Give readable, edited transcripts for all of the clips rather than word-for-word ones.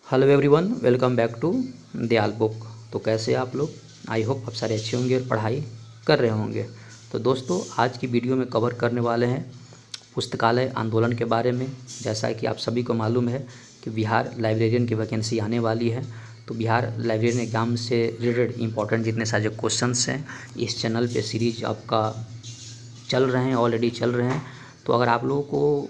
Hello everyone, welcome back to Dayal book. तो कैसे आप लोग? आई होप आप सारे अच्छे होंगे और पढ़ाई कर रहे होंगे। तो दोस्तों, आज की वीडियो में कवर करने वाले हैं पुस्तकालय आंदोलन के बारे में। जैसा कि आप सभी को मालूम है कि बिहार लाइब्रेरियन की वैकेंसी आने वाली है। तो बिहार लाइब्रेरियन एग्ज़ाम से रिलेटेड इंपॉर्टेंट जितने सारे क्वेश्चंस हैं इस चैनल पे सीरीज आपका चल रहे हैं, ऑलरेडी चल रहे हैं। तो अगर आप लोगों को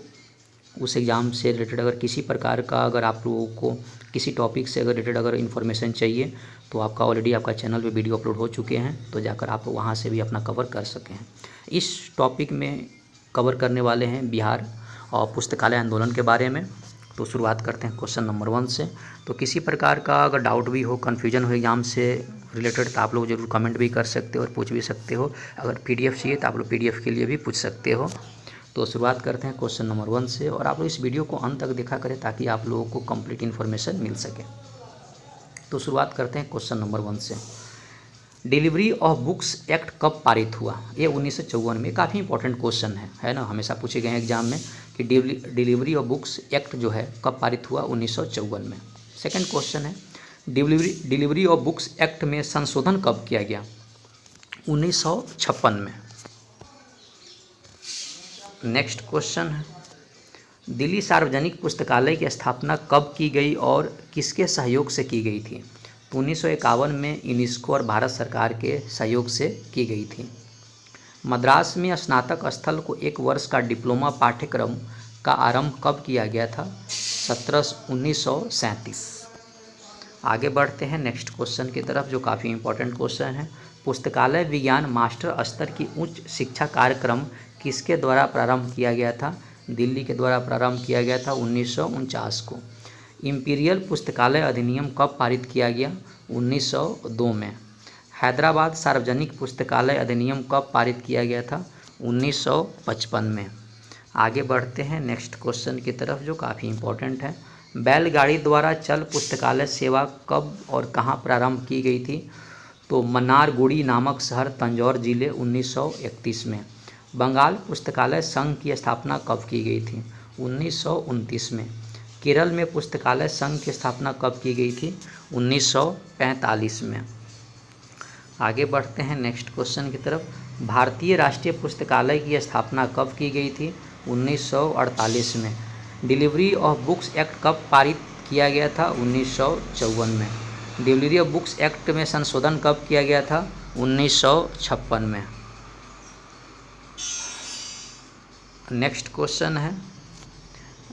उस एग्ज़ाम से रिलेटेड अगर किसी प्रकार का अगर आप लोगों को किसी टॉपिक से अगर रिलेटेड अगर इन्फॉर्मेशन चाहिए तो आपका ऑलरेडी आपका चैनल पे वीडियो अपलोड हो चुके हैं, तो जाकर आप वहाँ से भी अपना कवर कर सकें। इस टॉपिक में कवर करने वाले हैं बिहार और पुस्तकालय आंदोलन के बारे में। तो शुरुआत करते हैं क्वेश्चन नंबर 1 से। तो किसी प्रकार का अगर डाउट भी हो, कन्फ्यूजन हो एग्ज़ाम से रिलेटेड, तो आप लोग ज़रूर कमेंट भी कर सकते हो और पूछ भी सकते हो। अगर PDF चाहिए तो आप लोग PDF के लिए भी पूछ सकते हो। तो शुरुआत करते हैं क्वेश्चन नंबर 1 से, और आप लोग इस वीडियो को अंत तक देखा करें ताकि आप लोगों को कंप्लीट इन्फॉर्मेशन मिल सके। तो शुरुआत करते हैं क्वेश्चन नंबर 1 से। डिलीवरी ऑफ बुक्स एक्ट कब पारित हुआ? ये 1954 में। काफ़ी इंपॉर्टेंट क्वेश्चन है ना, हमेशा पूछे गए हैं एग्जाम में कि डिलीवरी ऑफ बुक्स एक्ट जो है कब पारित हुआ? 1954 में। सेकेंड क्वेश्चन है, डिलीवरी ऑफ बुक्स एक्ट में संशोधन कब किया गया? 1956 में। नेक्स्ट क्वेश्चन है, दिल्ली सार्वजनिक पुस्तकालय की स्थापना कब की गई और किसके सहयोग से की गई थी? तो 1951 में यूनेस्को और भारत सरकार के सहयोग से की गई थी। मद्रास में स्नातक स्थल को 1 वर्ष का डिप्लोमा पाठ्यक्रम का आरंभ कब किया गया था? 1937। आगे बढ़ते हैं नेक्स्ट क्वेश्चन की तरफ, जो काफ़ी इंपॉर्टेंट क्वेश्चन है। पुस्तकालय विज्ञान मास्टर स्तर की उच्च शिक्षा कार्यक्रम किसके द्वारा प्रारंभ किया गया था? दिल्ली के द्वारा प्रारंभ किया गया था 1949 को। इंपीरियल पुस्तकालय अधिनियम कब पारित किया गया? 1902 में। हैदराबाद सार्वजनिक पुस्तकालय अधिनियम कब पारित किया गया था? 1955 में। आगे बढ़ते हैं नेक्स्ट क्वेश्चन की तरफ, जो काफ़ी इंपॉर्टेंट है। बैलगाड़ी द्वारा चल पुस्तकालय सेवा कब और कहाँ प्रारंभ की गई थी? तो मन्नारगुड़ी नामक शहर तंजौर जिले 1931 में। बंगाल पुस्तकालय संघ की स्थापना कब की गई थी? 1929 में। केरल में पुस्तकालय संघ की स्थापना कब की गई थी? 1945 में। आगे बढ़ते हैं नेक्स्ट क्वेश्चन की तरफ। भारतीय राष्ट्रीय पुस्तकालय की स्थापना कब की गई थी? 1948 में। डिलीवरी ऑफ बुक्स एक्ट कब पारित किया गया था? 1954 में। डिलीवरी ऑफ बुक्स एक्ट में संशोधन कब किया गया था? 1956 में। नेक्स्ट क्वेश्चन है,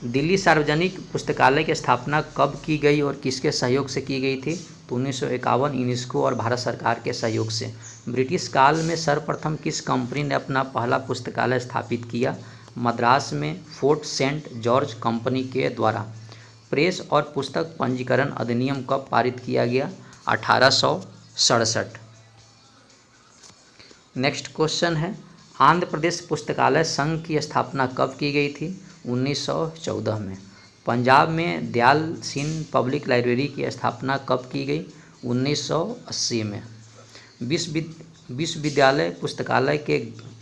दिल्ली सार्वजनिक पुस्तकालय की स्थापना कब की गई और किसके सहयोग से की गई थी? तो 1951 यूनेस्को और भारत सरकार के सहयोग से। ब्रिटिश काल में सर्वप्रथम किस कंपनी ने अपना पहला पुस्तकालय स्थापित किया? मद्रास में फोर्ट सेंट जॉर्ज कंपनी के द्वारा। प्रेस और पुस्तक पंजीकरण अधिनियम कब पारित किया गया? 1867। नेक्स्ट क्वेश्चन है, आंध्र प्रदेश पुस्तकालय संघ की स्थापना कब की गई थी? 1914 में। पंजाब में दयाल सिंह पब्लिक लाइब्रेरी की स्थापना कब की गई? 1980 में। विश्वविद्यालय पुस्तकालय के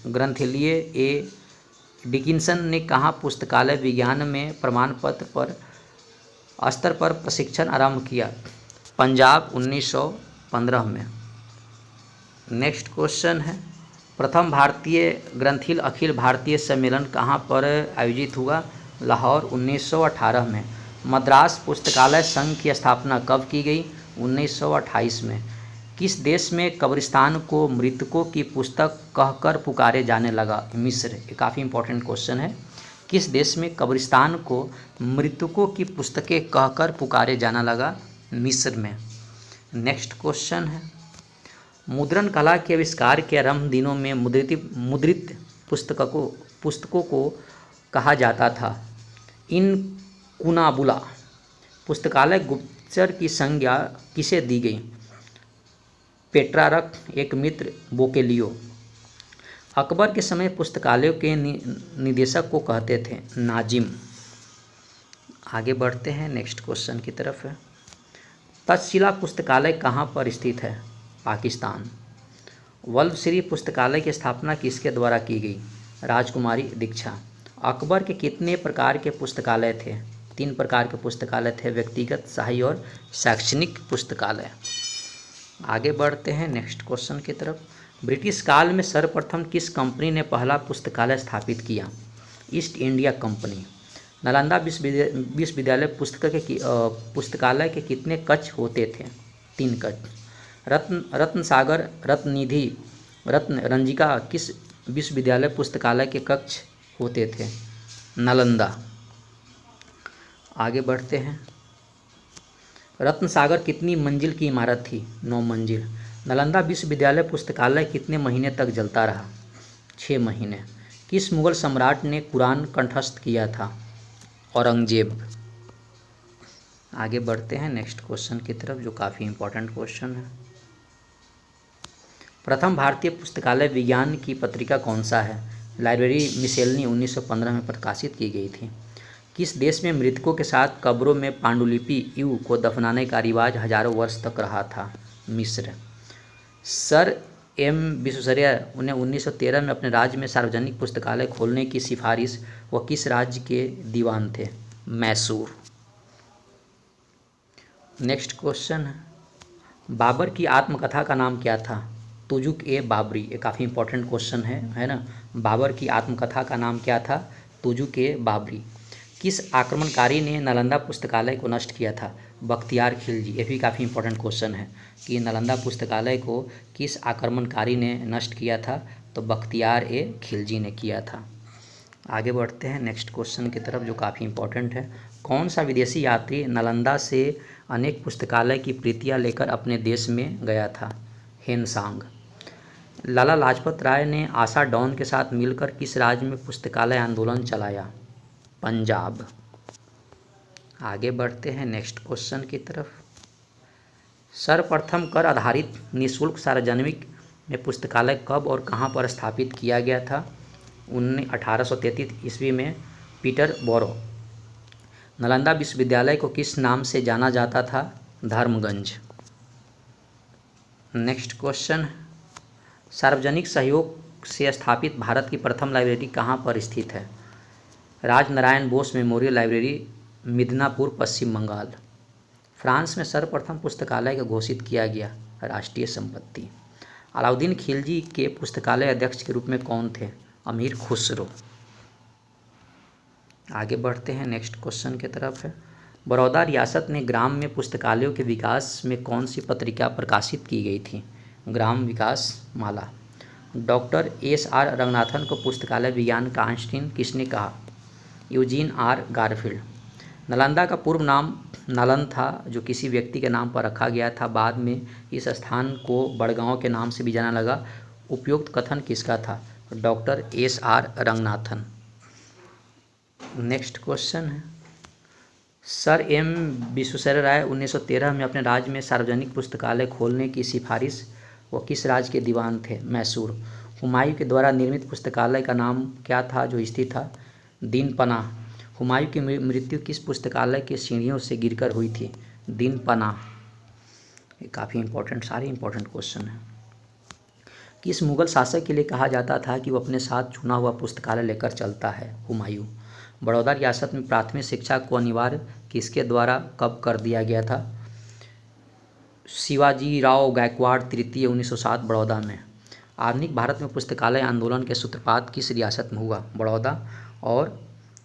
ग्रंथालय ए डिकिंसन ने कहाँ पुस्तकालय विज्ञान में प्रमाण पत्र पर स्तर पर प्रशिक्षण आरंभ किया? पंजाब 1915 में। नेक्स्ट क्वेश्चन है, प्रथम भारतीय ग्रंथिल अखिल भारतीय सम्मेलन कहाँ पर आयोजित हुआ? लाहौर 1918 में। मद्रास पुस्तकालय संघ की स्थापना कब की गई? 1928 में। किस देश में कब्रिस्तान को मृतकों की पुस्तक कहकर पुकारे जाने लगा? मिस्र। ये काफ़ी इंपॉर्टेंट क्वेश्चन है। किस देश में कब्रिस्तान को मृतकों की पुस्तकें कहकर पुकारे जाना लगा? मिस्र में। नेक्स्ट क्वेश्चन है, मुद्रण कला के आविष्कार के आरंभ दिनों में मुद्रित पुस्तकों को कहा जाता था इनकुनाबुला। पुस्तकालय गुप्तचर की संज्ञा किसे दी गई? पेट्रारक, एक मित्र, बोकेलियो। अकबर के समय पुस्तकालयों के निदेशक को कहते थे नाजिम। आगे बढ़ते हैं नेक्स्ट क्वेश्चन की तरफ है, तक्षशिला पुस्तकालय कहाँ पर स्थित है? पाकिस्तान। वल्लभश्री पुस्तकालय की स्थापना किसके द्वारा की गई? राजकुमारी दीक्षा। अकबर के कितने प्रकार के पुस्तकालय थे? तीन प्रकार के पुस्तकालय थे, व्यक्तिगत, शाही और शैक्षणिक पुस्तकालय। आगे बढ़ते हैं नेक्स्ट क्वेश्चन की तरफ। ब्रिटिश काल में सर्वप्रथम किस कंपनी ने पहला पुस्तकालय स्थापित किया? East India company. नालंदा विश्वविद्यालय पुस्तकालय के कितने कक्ष होते थे? 3 कक्ष। रत्न सागर, रत्ननिधि, रत्न रंजिका किस विश्वविद्यालय पुस्तकालय के कक्ष होते थे? नालंदा। आगे बढ़ते हैं। रत्न सागर कितनी मंजिल की इमारत थी? 9 मंजिल। नालंदा विश्वविद्यालय पुस्तकालय कितने महीने तक जलता रहा? 6 महीने। किस मुगल सम्राट ने कुरान कंठस्थ किया था? औरंगजेब। आगे बढ़ते हैं नेक्स्ट क्वेश्चन की तरफ, जो काफ़ी इंपॉर्टेंट क्वेश्चन है। प्रथम भारतीय पुस्तकालय विज्ञान की पत्रिका कौन सा है? लाइब्रेरी मिसेलनी 1915 में प्रकाशित की गई थी। किस देश में मृतकों के साथ कब्रों में पांडुलिपि यू को दफनाने का रिवाज हजारों वर्ष तक रहा था? मिस्र। सर एम विश्वेश्वरैया उन्हें 1913 में अपने राज्य में सार्वजनिक पुस्तकालय खोलने की सिफारिश वह किस राज्य के दीवान थे? मैसूर। नेक्स्ट क्वेश्चन है, बाबर की आत्मकथा का नाम क्या था? तुजुक ए बाबरी। ये काफ़ी इंपॉर्टेंट क्वेश्चन है ना। बाबर की आत्मकथा का नाम क्या था? तुजुक ए बाबरी। किस आक्रमणकारी ने नालंदा पुस्तकालय को नष्ट किया था? बख्तियार खिलजी। ये भी काफ़ी इंपॉर्टेंट क्वेश्चन है कि नालंदा पुस्तकालय को किस आक्रमणकारी ने नष्ट किया था? तो बख्तियार ए खिलजी ने किया था। आगे बढ़ते हैं नेक्स्ट क्वेश्चन की तरफ, जो काफ़ी इंपॉर्टेंट है। कौन सा विदेशी यात्री नालंदा से अनेक पुस्तकालय की प्रतियां लेकर अपने देश में गया था? हेनसांग। लाला लाजपत राय ने आशा डॉन के साथ मिलकर किस राज्य में पुस्तकालय आंदोलन चलाया? पंजाब। आगे बढ़ते हैं नेक्स्ट क्वेश्चन की तरफ। सर्वप्रथम कर आधारित निःशुल्क सार्वजनिक में पुस्तकालय कब और कहां पर स्थापित किया गया था? 1833 ईस्वी में पीटर बोरो। नालंदा विश्वविद्यालय को किस नाम से जाना जाता था? धर्मगंज। नेक्स्ट क्वेश्चन, सार्वजनिक सहयोग से स्थापित भारत की प्रथम लाइब्रेरी कहां पर स्थित है? राजनारायण बोस मेमोरियल लाइब्रेरी, मिदनापुर, पश्चिम बंगाल। फ्रांस में सर्वप्रथम पुस्तकालय को घोषित किया गया? राष्ट्रीय संपत्ति। अलाउद्दीन खिलजी के पुस्तकालय अध्यक्ष के रूप में कौन थे? अमीर खुसरो। आगे बढ़ते हैं नेक्स्ट क्वेश्चन की तरफ है। बड़ौदा रियासत में ग्राम में पुस्तकालयों के विकास में कौन सी पत्रिका प्रकाशित की गई थी? ग्राम विकास माला। Doctor S R. रंगनाथन को पुस्तकालय विज्ञान का आइंस्टीन किसने कहा? Eugene are. गारफील्ड। नालंदा का पूर्व नाम नालंद था, जो किसी व्यक्ति के नाम पर रखा गया था। बाद में इस स्थान को बड़गांव के नाम से भी जाना लगा। उपयुक्त कथन किसका था? Doctor S R. Ranganathan. Next question है, सर एम विश्वेश्वरैया राय 1913 में अपने राज्य में सार्वजनिक पुस्तकालय खोलने की सिफारिश वो किस राज्य के दीवान थे? मैसूर। हुमायूं के द्वारा निर्मित पुस्तकालय का नाम क्या था जो स्थित था? दीन पनाह। हुमायूं की मृत्यु किस पुस्तकालय के सीढ़ियों से गिरकर हुई थी? दीन पनाह। ये काफ़ी इंपॉर्टेंट, सारे इंपॉर्टेंट क्वेश्चन हैं। किस मुगल शासक के लिए कहा जाता था कि वो अपने साथ चुना हुआ पुस्तकालय लेकर चलता है? हुमायूं। बड़ौदा रियासत में प्राथमिक शिक्षा को अनिवार्य किसके द्वारा कब कर दिया गया था? शिवाजीराव गायकवाड़ तृतीय 1907 बड़ौदा में। आधुनिक भारत में पुस्तकालय आंदोलन के सूत्रपात किस रियासत में हुआ? बड़ौदा। और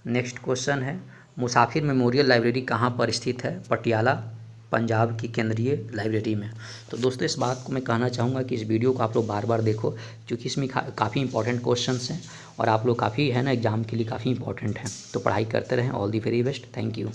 नेक्स्ट क्वेश्चन है, मुसाफिर मेमोरियल लाइब्रेरी कहाँ पर स्थित है? पटियाला, पंजाब की केंद्रीय लाइब्रेरी में। तो दोस्तों इस बात को मैं कहना चाहूँगा कि इस वीडियो को आप लोग बार बार देखो, क्योंकि इसमें काफ़ी इंपॉर्टेंट क्वेश्चंस हैं और आप लोग काफ़ी है ना एग्जाम के लिए काफ़ी इंपॉर्टेंट हैं। तो पढ़ाई करते रहें। All the very best. Thank you.